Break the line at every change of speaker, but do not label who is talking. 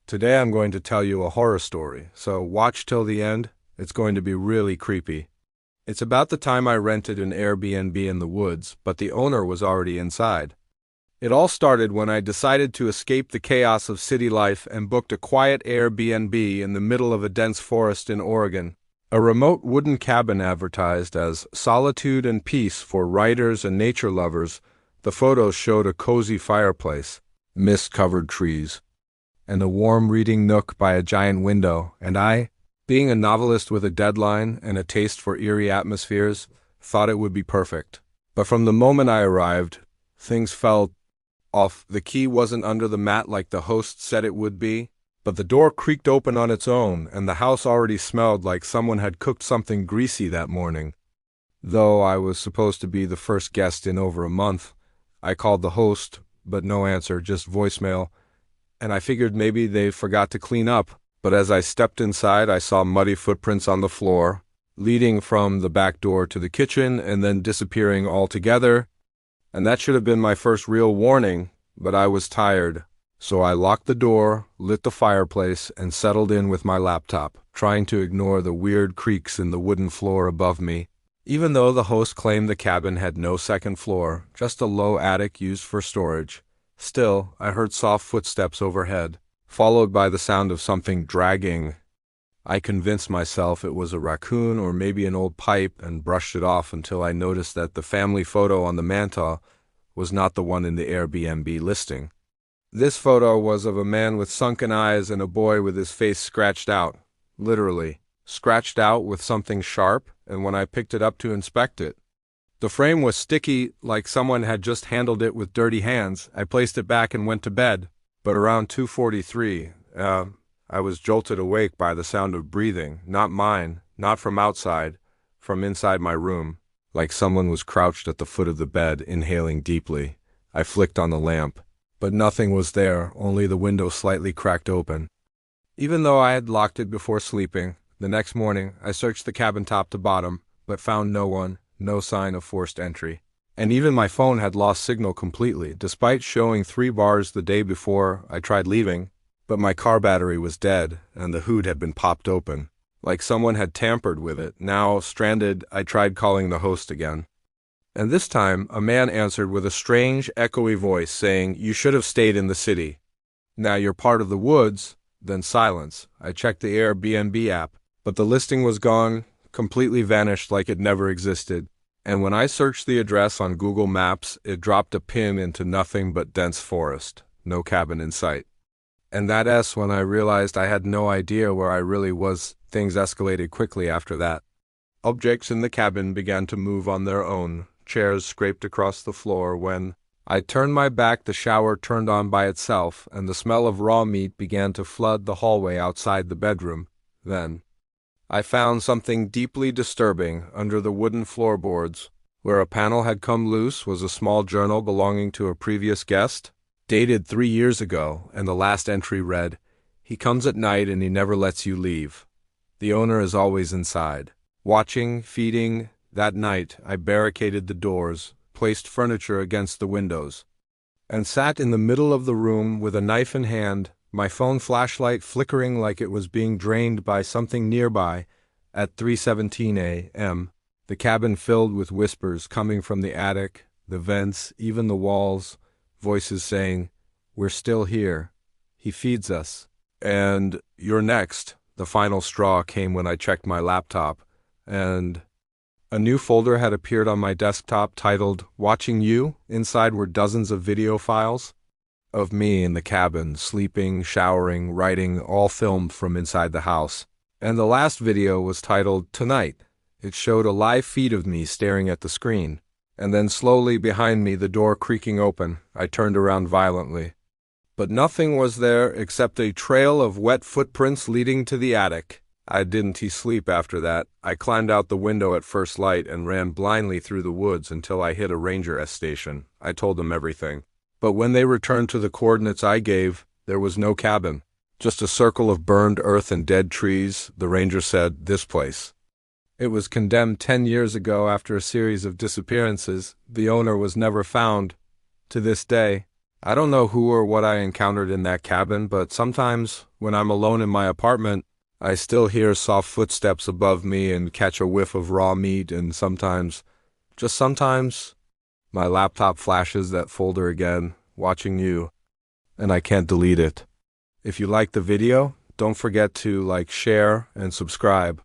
Today I'm going to tell you a horror story, so watch till the end. It's going to be really creepy. It's about the time I rented an Airbnb in the woods, but the owner was already inside. It all started when I decided to escape the chaos of city life and booked a quiet Airbnb in the middle of a dense forest in Oregon. A remote wooden cabin advertised as solitude and peace for writers and nature lovers. The photos showed a cozy fireplace, mist-covered trees, and a warm reading nook by a giant window, and I, being a novelist with a deadline and a taste for eerie atmospheres, thought it would be perfect. But from the moment I arrived, things felt off. The key wasn't under the mat like the host said it would be, but the door creaked open on its own, and the house already smelled like someone had cooked something greasy that morning. Though I was supposed to be the first guest in over a month, I called the host, but no answer, just voicemail, and I figured maybe they forgot to clean up. But as I stepped inside, I saw muddy footprints on the floor, leading from the back door to the kitchen and then disappearing altogether. And that should have been my first real warning, but I was tired. So I locked the door, lit the fireplace, and settled in with my laptop, trying to ignore the weird creaks in the wooden floor above me. Even though the host claimed the cabin had no second floor, just a low attic used for storage, still, I heard soft footsteps overhead, followed by the sound of something dragging. I convinced myself it was a raccoon or maybe an old pipe and brushed it off until I noticed that the family photo on the mantel was not the one in the Airbnb listing. This photo was of a man with sunken eyes and a boy with his face scratched out, literally, scratched out with something sharp, and when I picked it up to inspect it, the frame was sticky, like someone had just handled it with dirty hands. I placed it back and went to bed, but around 2:43, I was jolted awake by the sound of breathing, not mine, not from outside, from inside my room, like someone was crouched at the foot of the bed, inhaling deeply. I flicked on the lamp, but nothing was there, only the window slightly cracked open. Even though I had locked it before sleeping, the next morning I searched the cabin top to bottom, but found no one. No sign of forced entry. And even my phone had lost signal completely, despite showing 3 bars the day before I tried leaving. But my car battery was dead, and the hood had been popped open, like someone had tampered with it. Now, stranded, I tried calling the host again. And this time, a man answered with a strange, echoey voice saying, "You should have stayed in the city. Now you're part of the woods." Then silence. I checked the Airbnb app, but the listing was gone, completely vanished like it never existed. And when I searched the address on Google Maps, it dropped a pin into nothing but dense forest, no cabin in sight. And that's when I realized I had no idea where I really was. Things escalated quickly after that. Objects in the cabin began to move on their own. Chairs scraped across the floor. When I turned my back, the shower turned on by itself, and the smell of raw meat began to flood the hallway outside the bedroom. Then I found something deeply disturbing under the wooden floorboards. Where a panel had come loose was a small journal belonging to a previous guest, dated 3 years ago, and the last entry read, "He comes at night and he never lets you leave. The owner is always inside, watching, feeding." That night, I barricaded the doors, placed furniture against the windows, and sat in the middle of the room with a knife in hand, my phone flashlight flickering like it was being drained by something nearby. At 3:17 a.m., the cabin filled with whispers coming from the attic, the vents, even the walls, voices saying, "We're still here. He feeds us. And you're next." The final straw came when I checked my laptop, and a new folder had appeared on my desktop titled "Watching You." Inside were dozens of video files of me in the cabin, sleeping, showering, writing, all filmed from inside the house. And the last video was titled "Tonight." It showed a live feed of me staring at the screen. And then slowly behind me, the door creaking open, I turned around violently. But nothing was there except a trail of wet footprints leading to the attic. I didn't sleep after that. I climbed out the window at first light and ran blindly through the woods until I hit a ranger station. I told them everything. But when they returned to the coordinates I gave, there was no cabin. Just a circle of burned earth and dead trees. The ranger said, "This place." It was condemned 10 years ago after a series of disappearances. The owner was never found. To this day, I don't know who or what I encountered in that cabin, but sometimes when I'm alone in my apartment, I still hear soft footsteps above me and catch a whiff of raw meat, and sometimes, just sometimes, my laptop flashes that folder again, watching you, and I can't delete it. If you like the video, don't forget to like, share, and subscribe.